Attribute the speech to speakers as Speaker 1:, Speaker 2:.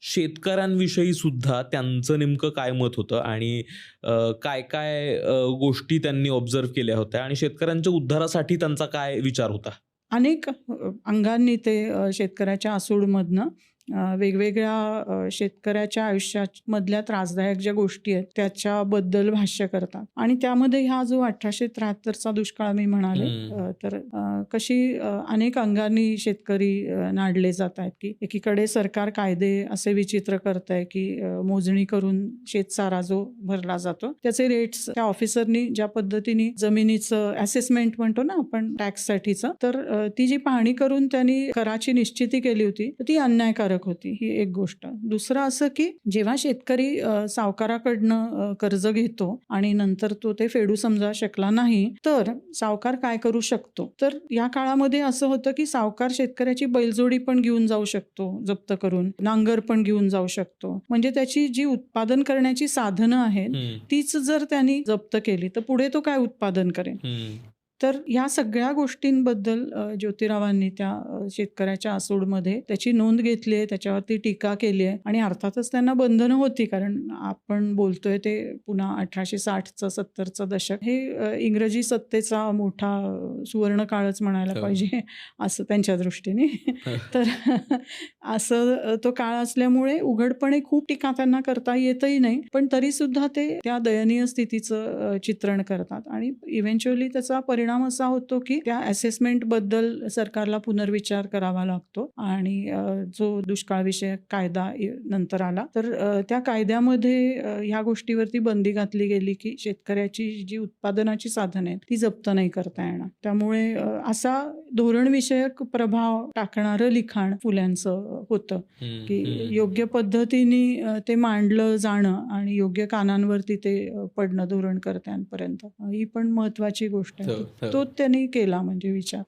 Speaker 1: शेतकऱ्यांविषयी सुद्धा त्यांचं नेमकं काय मत होतं आणि काय काय गोष्टी त्यांनी ऑब्झर्व्ह केल्या होत्या आणि शेतकऱ्यांच्या उद्धारासाठी त्यांचा काय विचार होता?
Speaker 2: अनेक अंगांनी ते शेतकऱ्याच्या आसूडमधनं वेगवेगळ्या शेतकऱ्याच्या आयुष्यामधल्या त्रासदायक ज्या गोष्टी आहेत त्याच्याबद्दल भाष्य करतात. आणि त्यामध्ये हा जो 1873चा दुष्काळ मी म्हणाले, तर कशी अनेक अंगांनी शेतकरी नाडले जात आहेत, की एकीकडे सरकार कायदे असे विचित्र करत आहे की मोजणी करून शेतसारा जो भरला जातो त्याचे रेट्स त्या ऑफिसरनी ज्या पद्धतीने जमिनीचं असेसमेंट म्हणतो ना आपण टॅक्ससाठीचं, तर ती जी पाहणी करून त्यांनी कराची निश्चिती केली होती ती अन्यायकारक होती. ही एक गोष्ट. दुसरं असं की जेव्हा शेतकरी सावकाराकडनं कर्ज घेतो आणि नंतर तो ते फेडू समजा शकला नाही, तर सावकार काय करू शकतो, तर या काळामध्ये असं होतं की सावकार शेतकऱ्याची बैलजोडी पण घेऊन जाऊ शकतो जप्त करून, नांगर पण घेऊन जाऊ शकतो. म्हणजे त्याची जी उत्पादन करण्याची साधनं आहेत तीच जर त्यांनी जप्त केली तर पुढे तो काय उत्पादन करेल. तर ह्या सगळ्या गोष्टींबद्दल ज्योतिरावांनी त्या शेतकऱ्याच्या आसूडमध्ये त्याची नोंद घेतली आहे, त्याच्यावरती टीका केली आहे. आणि अर्थातच त्यांना बंधनं होती, कारण आपण बोलतोय ते पुन्हा 1860चं 70चं दशक हे इंग्रजी सत्तेचा मोठा सुवर्ण काळच म्हणायला पाहिजे असं त्यांच्या दृष्टीने. तर असं तो काळ असल्यामुळे उघडपणे खूप टीका त्यांना करता येतही नाही, पण तरी सुद्धा ते त्या दयनीय स्थितीचं चित्रण करतात. आणि इव्हेंच्युअली त्याचा परिणाम असा होतो की त्या असेसमेंट बद्दल सरकारला पुनर्विचार करावा लागतो. आणि जो दुष्काळ विषयक कायदा नंतर आला, तर त्या कायद्यामध्ये ह्या गोष्टीवरती बंदी घातली गेली की शेतकऱ्याची जी उत्पादनाची साधने आहेत ती जप्त नाही करता येणार. त्यामुळे असा धोरणविषयक प्रभाव टाकणारं लिखाण फुल्यांचं होतं की योग्य पद्धतीने ते मांडलं जाणं आणि योग्य कानांवरती ते पडणं धोरणकर्त्यांपर्यंत, ही पण महत्वाची गोष्ट आहे. तो त्यांनी केला म्हणजे विचार.